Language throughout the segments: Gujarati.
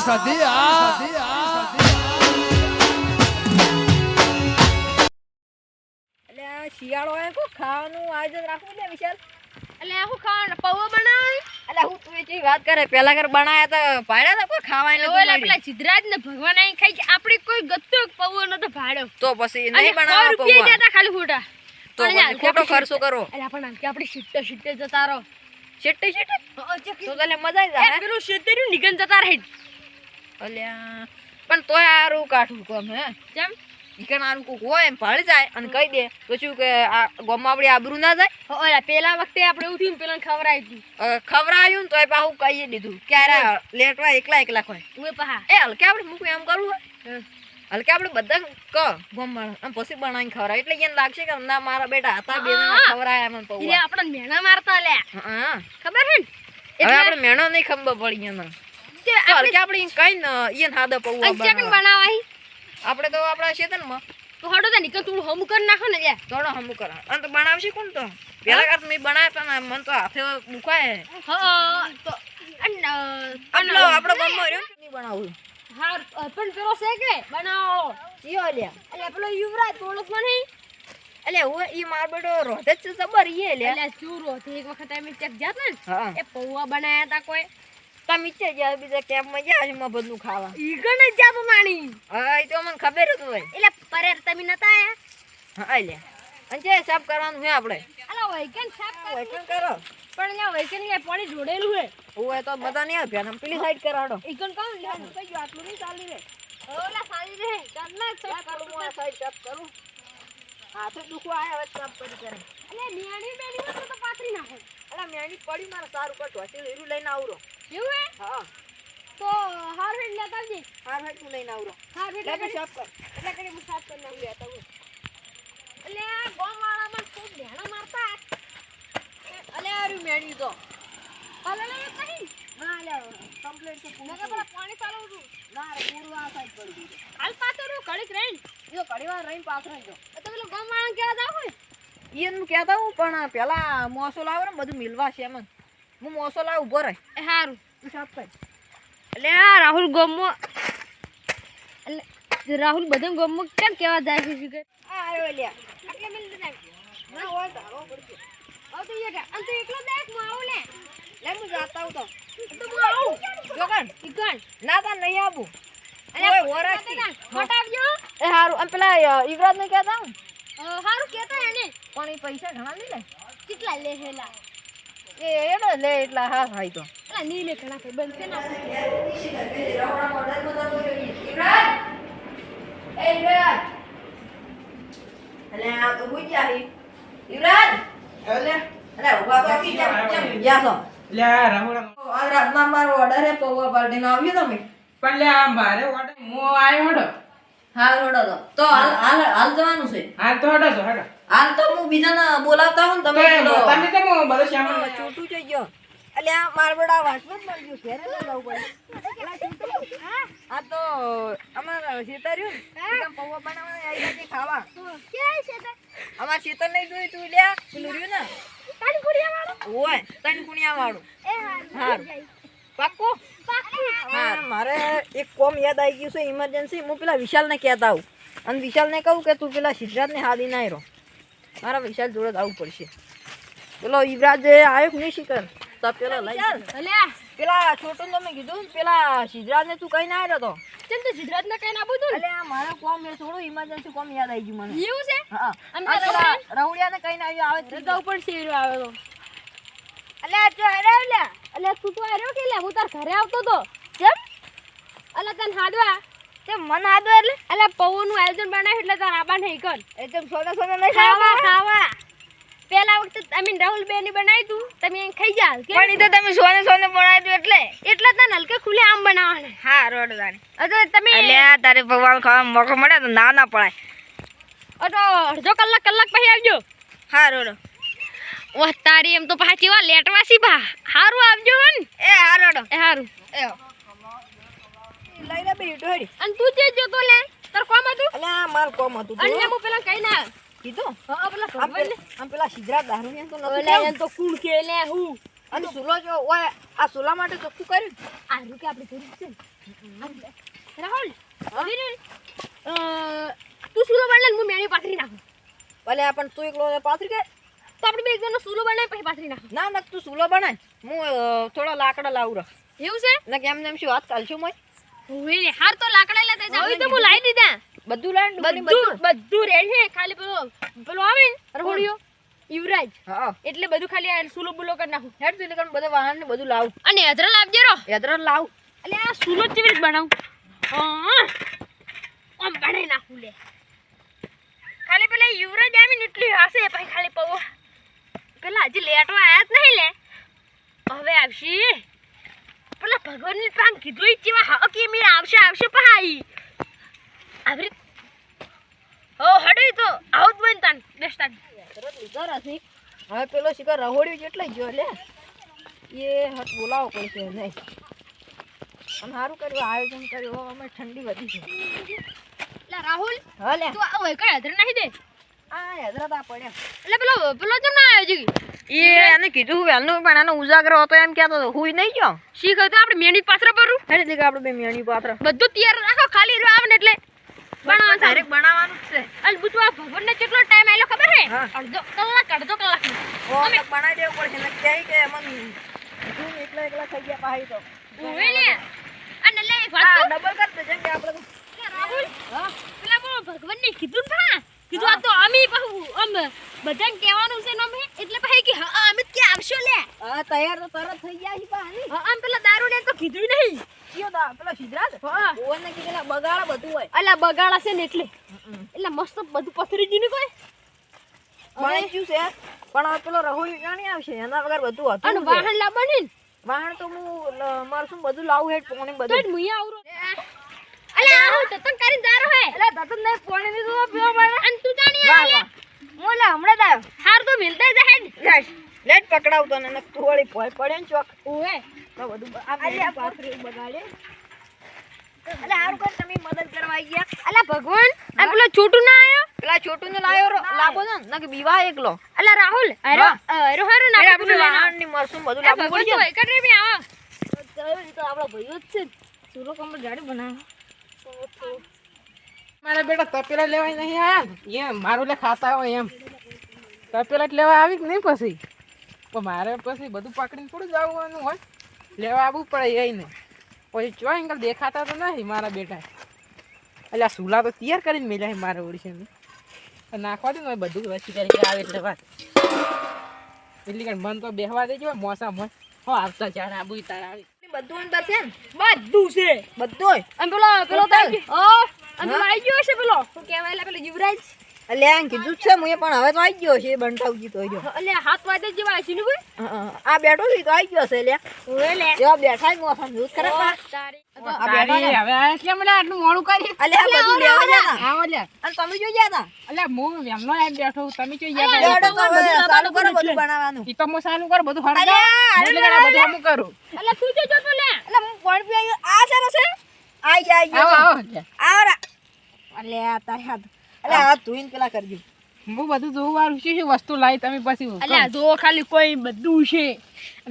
સધી એટલે શિયાળો હોય કો ખાવાનું આયોજન રાખવું ને વિશાલ. એટલે હું ખાવાનું પૌવા બનાવી. એટલે હું તું એની વાત કરે પેલા ઘર બનાયા તા ભાડ્યા તા કોઈ ખાવાય ઓલા નતું પેલા સિદ્ધરાજ ને ભગવાન આઈ ખાઈ કે આપણે કોઈ ગત્તો પૌવો નતો ભાડ્યો. તો પછી નહીં બનાવવા રૂપિયા પૌવા દેતા ખાલી ખોટા. તો ખોટો ખર્ચો કરો. એટલે આપણે કે આપણે શિટ્ટે જતા રહો. શેટે તો તને મજા આવી જાય પેલું શેતર્યું નિગન જતા રહે. અલ્યા પણ તોય આરું કાઠું કોમ હે કેમ ઈકણ આરું કોક હોય એમ ભાળી જાય અને કહી દે તો શું કે આ ગોમાં આપણી આબરૂ ના જાય. ઓલા પેલા વખતે આપણે ઉઠીને પેલાને ખવરાવી દીધું. ખવરાયું ને તોય પાછું કહી દીધું ક્યારે લેટવા એકલા હોય ઉએ પહા એ હલકે આપણે મૂકું એમ કરવું હોય હલકે આપણે બધા ગોમાં આમ પછી બનાવીને ખવડાય એટલે એને લાગશે કે ના મારા બેટા હતા બે જણા ખવરાયા એમ એટલે પૌવા. આપણે મેણા મારતા લે હા ખબર હે ને હવે આપણે મેણો નહીં ખબર પડી એને તો હલકે આપણે કઈ ને ઈયન હાદા પૌવા ચકન બનાવાય. આપણે તો આપણા શેતનમાં તો હડો તા નિકન થોડું હમ કરી નાખો ને લે. થોડો હમું કરા અને તો બનાવશે કોણ તો પેલા કર મેં બનાવ્યા તા ને મન તો હાથે દુખાય હા તો આપણો ગામમાં રહ્યો નહીં બનાવું હાર પણ પેલો છે કે બનાવો ચિયો લ્યા એટલે પેલો યુવરાજ તોડસ મને એટલે હું ઈ માર બેટો રોધે જ જબર ઈએ લ્યા એટલે ચૂરો થી એક વખત અમે ચેક જાત ને હા એ પૌવા બનાયા તા કોઈ તમે છે જ્યાં બીજા કેમ્પમાં ગયા છે માં બધું ખાવા ઈગણ જ જાતો નાણી. હા એ તો મને ખબર જ હોય એટલે પરેર તમે નતા આયા. હા લ્યા અને જે સાફ કરવાનું છે આપણે અલા વૈકન સાફ કર વૈકન કરો પણ લ્યા વૈકન લે પાણી જોડેલું હે ઓય તો બધા નહીં આવ્યા ને પેલી સાઈડ કરાડો ઈગણ કામ લે કઈ જો આટલું નહીં ચાલી રે. ઓલા સાલી રે ચાલના સાફ કરું હું આ સાઈડ સાફ કરું હાથે દુખવા આયા હવે સાફ કરી કરે એટલે મિયાણી બેની હોય તો પાથરી નાખો. અલા મેણી પડી મારે સારું કર ઢોસી લીરું લઈને આવરો એવું હે હા તો હાર હેડ લેતા આવજે. હાર હેડ તું લઈને આવરો હાર હેડ લે લેતા સાફ કર એટલે કરી હું સાફ કરી નાખું લેતા હું. એટલે આ ગોમવાળામાં ખૂબ ધ્યાન મારતા. અલે આરું મેણી તો અલે લે કઈ ના લે કમ્પ્લીટ તો પૂરું મેં પેલા પાણી ચાલુ છું. ના રે પૂરું આ સાઈડ પડી ગયું હાલ પાછળ કડીક રહીને જો ઘડીવાર રહીને પાછળ જો તો પેલો ગોમવાળાને કેવા જાવ હોય ઈયન કહેતા હું પણ પેલા મોસો લાવો ને બધું મિલવા છે એમ હું મોસો લાવ ઉભો રહે એ હારું. તું સાફ કર એટલે આ રાહુલ ગોમો એટલે રાહુલ બધા ગોમો કેમ કેવા જાય છે શું કે આ આવ્યો લ્યા એટલે મિલ દે ના હોય ધારો પડશે આવ તો એ અંત એકલો દેખ હું આવું લે લે હું જાતા હું તો હું આવું જો કણ ઈકણ ના તા નહીં આવું અરે ઓય વરાતી ફટાવજો. એ હારું અને પેલા યુવરાજ ને કહેતા હું હારું કેતા એને પણ એ પૈસા ઘણા નહીં લે કેટલા લે હેલા એ એનો લે એટલા હા ભાઈ તો એલા ની લે ઘણા કઈ બંધ છે ના અલે આ તો હું ક્યાં યુવરાજ અલે ઉભા તો કી કેમ ગયા છો લે રાહુલ આ રાતના મારો ઓર્ડર હે પૌવા પાર્ટી નો આવ્યો તમે પણ લે આ મારે ઓર્ડર મો આયો હડો હા રોડો તો હાલ જવાનું છે હા તો હડો તો હડો હાલ તો હું બીજાને બોલાવતા હું ને તમે તો બધો સામાન છૂટું થઈ ગયો એટલે આ મારબડા વાટમાં જ મળી ગયું ઘરે ન જવું પડે આ તો અમારા શેતર્યું ને પૌવા બનાવવા આવી હતી ખાવા કે છે તે અમાર શેતર નહીં જોયું તું લ્યા પેલું રહ્યું ને તારી ગુડિયા વાળો ઓય તણ કુણિયા વાળું એ હારું પાક્કું હા મારે એક કોમ યાદ આવી ગયું છે ઇમરજન્સી હું પેલા વિશાલને કહેતા આવું અને વિશાલને કહું કે તું પેલા સિદ્ધાર્થને હાદી ના રહ્યો મારા વિશાલ જોડે આવવું પડશે પેલો યુવરાજ આવ્યો નહીં શિકર તો પેલા લઈ અલ્યા પેલા છોટું તમે કીધું પેલા સિદ્ધરાજને તું કઈ ના આવ્યો તો ચલ તો સિદ્ધરાજ ને કઈ ના બોલું એટલે આ મારા કોમ એ થોડું ઇમરજન્સી કોમ યાદ આવી ગયું મને એવું છે હા અને આ પેલા રવડિયાને કઈ ના આવ્યો આવે રગા ઉપર શેરો આવે તો અલ્યા જો હરાવ લે અલ્યા તું તો હરાવ કે લે હું તાર ઘરે આવતો તો કેમ અલ્યા તને હાદવા તે મન હાદવા એટલે અલ્યા પૌવાનું આયોજન બનાવ્યું એટલે તાર આબા નહીં કર એકદમ સોના સોના નહીં ખાવા ખાવા પેલા વખતે અમે રાહુલ બેની બનાવી તું તમે ખાઈ જા પણ ઈ તો તમે સોને સોને બનાવી દો એટલે તને હલકે ખુલે આમ બનાવવાને હા રોડ દાણી અરે તમે અલ્યા તારે ભગવાન ખાવા મોકો મળે તો ના પડાય અડો અડધો કલાક પછી આવજો હા રોડ વાહ તારી એમ તો પાછી વા લેટવાસી ભા હારું આવજો હન એ હા રોડ એ હારું એ લઈ લે બેટી ઢોળી અને તું જે જોતો લે તાર કોમ હતું અલ્યા માર કોમ હતું અને હું પેલા કઈ ના કીધું હા પેલા ખબર ને આમ પેલા સિદ્ધરાજ દારૂ ને તો ઓલે એમ તો કુણ કે લે હું અને સુલો જો ઓય આ સુલા માટે ચોખ્ખું કર્યું આરું કે આપણે જરૂર છે રાહુલ વીર તું સુલો બનાવ હું મેણી પાથરી નાખું ભલે આ પણ તું એકલો પાથરી કે તો આપણે બે એકદમ સુલો બનાવી પછી પાથરી નાખું ના ના તું સુલો બનાય હું થોડા લાકડા લાવું રહ એવું છે ને કેમ નેમ શું હાથ કાલશું મોય ઓય હાર તો લાકડા લેતા જાવ તો હું લાવી દીધા બધું લાઈન બધું રેડી છે ખાલી પેલો આવે ને રહોડિયો યુવરાજ હા એટલે બધું ખાલી આ સુલો બુલો કરી નાખું હેડ તું એટલે બધા વાહન ને બધું લાવું અને અધરા લાવજે રો યાત્રા લાવ એટલે આ સુલો કેવી રીતે બનાવું આમ બનાવી નાખું લે ખાલી પેલા યુવરાજ આવીને એટલી હશે પછી ખાલી પવો પેલા હજી લેટવા આયા જ નહીં લે હવે આવશે પેલા ભગવાનની પાન કીધું જેવા હા કે મીર આવશે પહાઈ આવી ઓ હડી તો આઉટ બનતાન બેસતાન તરત લીધા રાથી હવે પેલો શિકાર રહોડ્યું એટલે જ જો લે એ હટ બોલાવો પડશે નહીં અને સારું કર્યું આયોજન કર્યું અમે ઠંડી વધી છે એટલે રાહુલ હા લે તું આ વૈકળ હધર નહીં દે આ હેદરાતા પડ્યા એટલે પેલો જેમ ના આવ્યો જી એ એને કીધું વહેલું પણ એનો ઉજાગરો હતો એમ કહેતો હતો હુઈ નહીં ગયો શીખ હતો આપણે મેણી પાથરા પરું હેડ દીકરા આપણે બે મેણી પાત્ર બધું તૈયાર રાખો ખાલી રહ્યો આવે ને એટલે બનાવવાનું ડાયરેક્ટ બનાવવાનું જ છે અને પૂછવા ભગવાનને કેટલો ટાઈમ આયલો ખબર હે હા. અડધો કલાક ઓ બનાવી દેવું પડશે ને ક્યાંય કે એમાં તું એકલા થઈ ગયા પાહી તો ઓવે લે અને લે એક વાત હા કહું? ડબલ કર દે જેમ કે આપણે તો. કે રાહુલ હા પેલા બોલો ભગવાનને કીધું ને ભા કીધું આ તો અમે બહુ આમ બધાને કહેવાનું છે ને અમે એટલે પછી કે હા અમે કે આવશો લે હા તૈયાર તો તરત થઈ ગયા છે પાહી હા આમ પેલા દારૂ ને તો કીધું નહીં કયો દા પેલો સિદ્ધરાજ હા ઓવન ને કીધેલા બગાડા બધું હોય અલા બગાડા છે ને એટલે મસ્ત બધું પથરી ગયું ને કોઈ બની ગયું છે પણ હવે પેલો રહોઈ જાણી આવશે એના વગર બધું હતું અને જ. વાહન લાવવાની ને વાહણ તો હું મારશું બધું લાવું હેડ પોણી તો બધું જ મુયા આવરો અલા આવું તતન કરીને જારો હે એટલે ધતન ને પોણી ની તો પીવા મળે અને તું જાણી વાહ આવે વાહ હું લે હમણાં જ આવ્યો હાર તો મિલતા જ હેડ લેટ પકડાવતો ને એને તું વળી ભોય પડે ને ચોક ઓએ તો બધું આ પાથરી બગાડે એટલે હારું કર તમે મદદ કરવા આવી ગયા અલા ભગવાન આ પેલો છોટું ના આયો પેલા છોટું ને લાયો લાવો ને કે બીવા એકલો અલા રાહુલ અરે અરે હારો ના એટલે આપણે વાહણ ની મરસું બધું લાવવું પડશે ભગવાન તો એકડે બી આવો તો આપણા ભાઈઓ જ છે સુરો કમર ગાડી બનાવે મારા બેટા તપેલા લેવાય નહીં આયા ને એમ મારું લે ખાતા હોય એમ તપેલા જ લેવા આવી કે નહીં પછી પણ મારે પછી બધું પકડીને થોડું જવાનું હોય લેવા આવવું પડે એ ને પછી ચો એંગલ દેખાતા તો નહીં મારા બેટા એટલે આ સુલા તો તૈયાર કરીને મેલ્યા છે મારા ઓડિશન નાખવા દે ને બધું વચ્ચે કરી આવે એટલે વાત એટલી કણ મન તો બેહવા દેજો મોસમ હોય હો આવતા ચાર આબુ તાર આવી બધું અંદર છે ને બધું છે બધું અને પેલો પેલો ટોટલ? તો અને પેલો આવી ગયો છે પેલો શું કહેવાય એટલે પેલો યુવરાજ એટલે આ કીધું જ છે મુએ પણ હવે તો આવી ગયો છે બંટાવજી તો જો એટલે હાથ વાદે જેવા છે ને કોઈ આ બેઠો છે તો આવી ગયો છે લે ઓએ લે જેવા બેઠા જ મોસમ જોત ખરા પા તારી આ બેઠા તારી છે હવે આ કેમ લે આટલું મોડું કરી અલે આ બધું લેવા જતા આવો લે અને તમે જો ગયા અલ્યા હું એમનો એમ બેઠો છું. તમે ચો હતા યાદ લેડો તો હવે ચાલુ કરો બધું બનાવવાનું ઈ તો હું ચાલુ કર બધું હરગાવ અલ્યા, એટલે કે આ બધું હું કરું એટલે તું જો તો લે એટલે હું પણ પી આવ્યો આ છે ને છે આઈ જાય આવો ગયો આવો લે. આવરા અલે આ તારે હાથ અલે હાથ ધોઈને પેલા કરજો હું બધું જોવું વાળું શું શું વસ્તુ લાવી તમે પછી અલ્યા જો ખાલી કોઈ બધું છે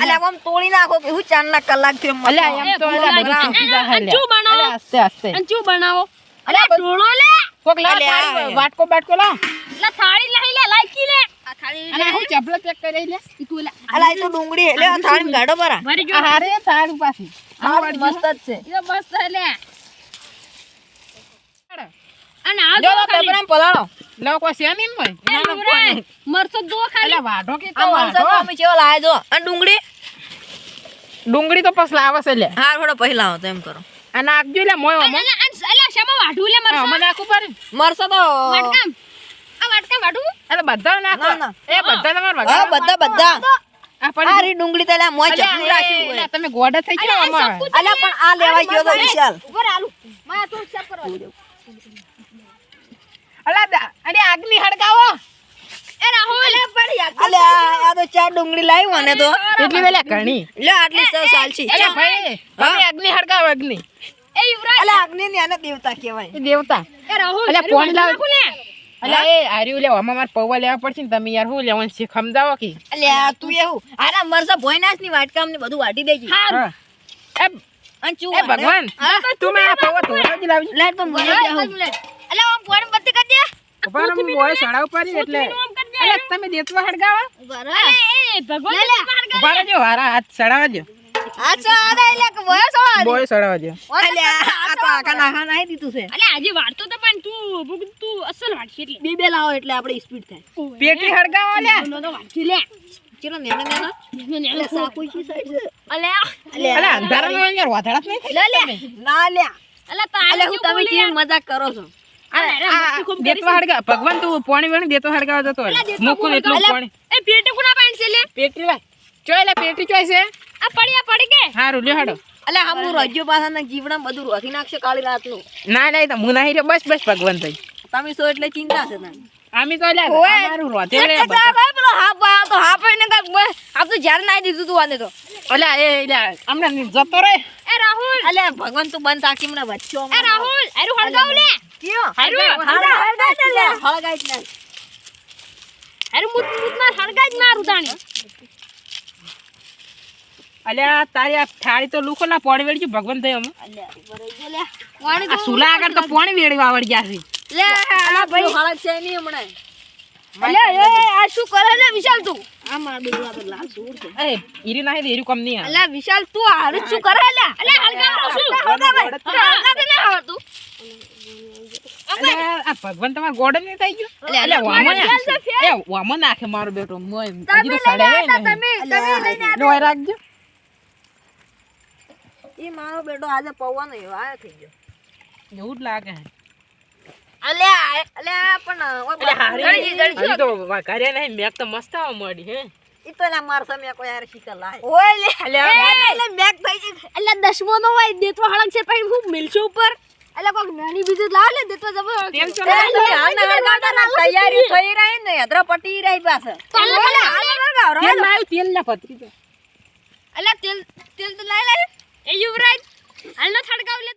અલે આમ તોડી નાખો કે હું 4 ના કલાક થી અલ્યા એમ તો અલ્યા બધું બનાવો. તૂટી જાય અને શું બનાવો? અલ્યા આસ્તે આસ્તે અને શું બનાવો અલ્યા ઢોળો લે કોક લા અલ્યા, થાળી વાટકો બાટકો લાવ લા થાળી લઈ લે લાઈકી લે આ થાળી અને હું ચપલો ચેક કરી લે ઈ તું લે અલા એ તો ડુંગળી એટલે આ થાળી ગાડો પરા મારી જો આ હારે થાળી પાછી આ મસ્ત જ છે ઈ તો મસ્ત લે અને આ જો જો ખાલી પેપરામ પલાળો લો કોઈ છે નહીં હોય એ યુવરાજ, મરચો જો ખાલી અલ્યા વાઢો કે આ તો મરચાં તો વાઢો અમે ચેવો લાવે જો અને ડુંગળી તો પછી લાવે છે લે હા થોડો પહેલા આવો તો એમ કરો આ નાખજો લે મોય અલ્યા અલ્યા શામાં વાઢું લે મરચો મને નાખું પડે મરસા તો વાટકામ આ વાટકામ વાઢું એટલે બધા નાખો ના, ના. એ બધા તમારે હા વગાડવા. બધા આ આ પડી રી ડુંગળી તો લા મોય અલ્યા, ચપલું એ, રાખ્યું હોય અલ્યા, તમે ગોડા થઈ જાઓ અલ્યા, અમારે. આ અલ્યા પણ આ લેવા ગયો તો વિશાલ ઉપર આલુ માં તું સાફ કરવા દે અલ્યા, અરે આગની હળગાવો એ રાહુલ અલ્યા પડી અલ્યા આ તો 4 ડુંગળી લાવ્યો અને તો એટલી વેલા ઘણી લે આટલી સાલસી અલ્યા ભાઈ તમે અગ્નિ હળગાવો અગ્નિ એ યુવરાજ અલ્યા અગ્નિ ને આને દેવતા કહેવાય એ દેવતા એ રાહુલ અલ્યા, અરે ફોન લાવ. નાખું લે અલ્યા એ આર્યું લે આમાં મારે પૌવા લેવા પડશે ને તમે યાર હું લેવાનું છે સમજાવો કે અલ્યા તું એવું આના મરસા ભોયનાશ ની વાટકામ ને બધું વાટી દેજે હા એ અને ચૂ એ ભગવાન તું મેં આ પૌવા ધોવા જ લાવજો લેટ તો મને જાઉં અલે આમ પોણ બત્તી કરી દે ઉભા રહો, હું બોય સડાવ પડી એટલે અરે તમે દેતવા હડગાવા અરે એ ભગવાન ઉભા રહેજો હારા હાથ સડાવજો આ તો આદા એટલે કે વયો સવાલ બોય સડાવજો અલ્યા આ તો આખા નાખા નાઈ દીધું છે અલે આજે વાળતો તો પણ તું અસલ વાળશી એટલે બે બે લાવો એટલે આપણે સ્પીડ થાય પેટી હડગાવા લે તો વાળશી લે ચલો નેના નેના અલ્યા સાકુઈ કી સાઈડ છે અલે અલા અંધારામાં યાર વાધળા જ નહીં લે લે ના લ્યા અલે તા અલ્યા હું તમે કેવી મજાક કરો છો દેતવા હડગા ભગવાન તું પાણી વેણી દેતો હડગાવા જતો મુકુલ એટલું પાણી એ પેટી કુના પાણી છે લે પેટી લાય ચોય લે પેટી ચોય છે આ પડી કે હારું લ્યો હડો અલ્યા હમું રજ્યો પાછાના જીવડા બધું રોકી નાખશે કાળી રાતનું ના લે તો હું નહીં રહ્યો બસ બસ ભગવાન થઈ તમે છો એટલે ચિંતા છે તને આમી તો લે અમારું રોતે રે બધા ભાઈ પેલો હાફ આયો તો હાફ એને કાક આ તો જાર નાઈ દીધું તું આને તો અલ્યા એ અમને જતો રે એ રાહુલ અલ્યા ભગવાન તું બંધ તાકી મને વચ્ચો એ રાહુલ આરું હળગાવ લે કયો હળગાઈ જ નહીં આરું મુત માં હળગાઈ જ મારું તાણી અલ્યા તારી આ થાળી તો લુખો ના પાણી વેડજો ભગવાન થઈ અમે અલ્યા ઉપર આવી લે પાણી આ સુલા આગળ તો પાણી વેડવા આવડ ગયા છે લે અલ્યા ભાઈ હળગ છે નહીં હમણાં અલે એ આ શું કરે લે વિશાલ તું આ માર બેગલા પર લાલ સૂર છે એ ઈરી નાહી દે ઈરી કમ નહીં અલે વિશાલ તું હારું શું કરે લે અલે હળગાવ શું હળગાવ ને આવતું અલ્યા આ ભગવાન તમાર ગોડન નહીં થઈ ગયો અલ્યા વામન એ વામન નાખે મારો બેટો મોય હજી તો સાડે નહીં લોય રાખજો એ મારો બેટો આજે પૌવાનો એવો આયો થઈ ગયો એવું જ લાગે અલ્યા અલ્યા પણ હજી તો વાઘાર્યા નહીં મેક તો મસ્ત આવા મળી હે ઈ તો ના માર સમે કોઈ યાર શીખર લાય ઓય લે એટલે મેક થઈ ગઈ અલે દસમો નો હોય દેતવા હળગ છે પછી હું મિલશું ઉપર અલે કોક નાની બીજું લાવ લે દેતવા જબર તેલ એ તમે હાલ હળગાવતા ના તૈયારી થઈ રહી ને હદરા પટી રહી પાસે હાલ હળગાવ તેલ લાવ્યું તેલ ના પતરી અલે તેલ તો લાય એ યુવરાજ હાલ ન થડગાવ લે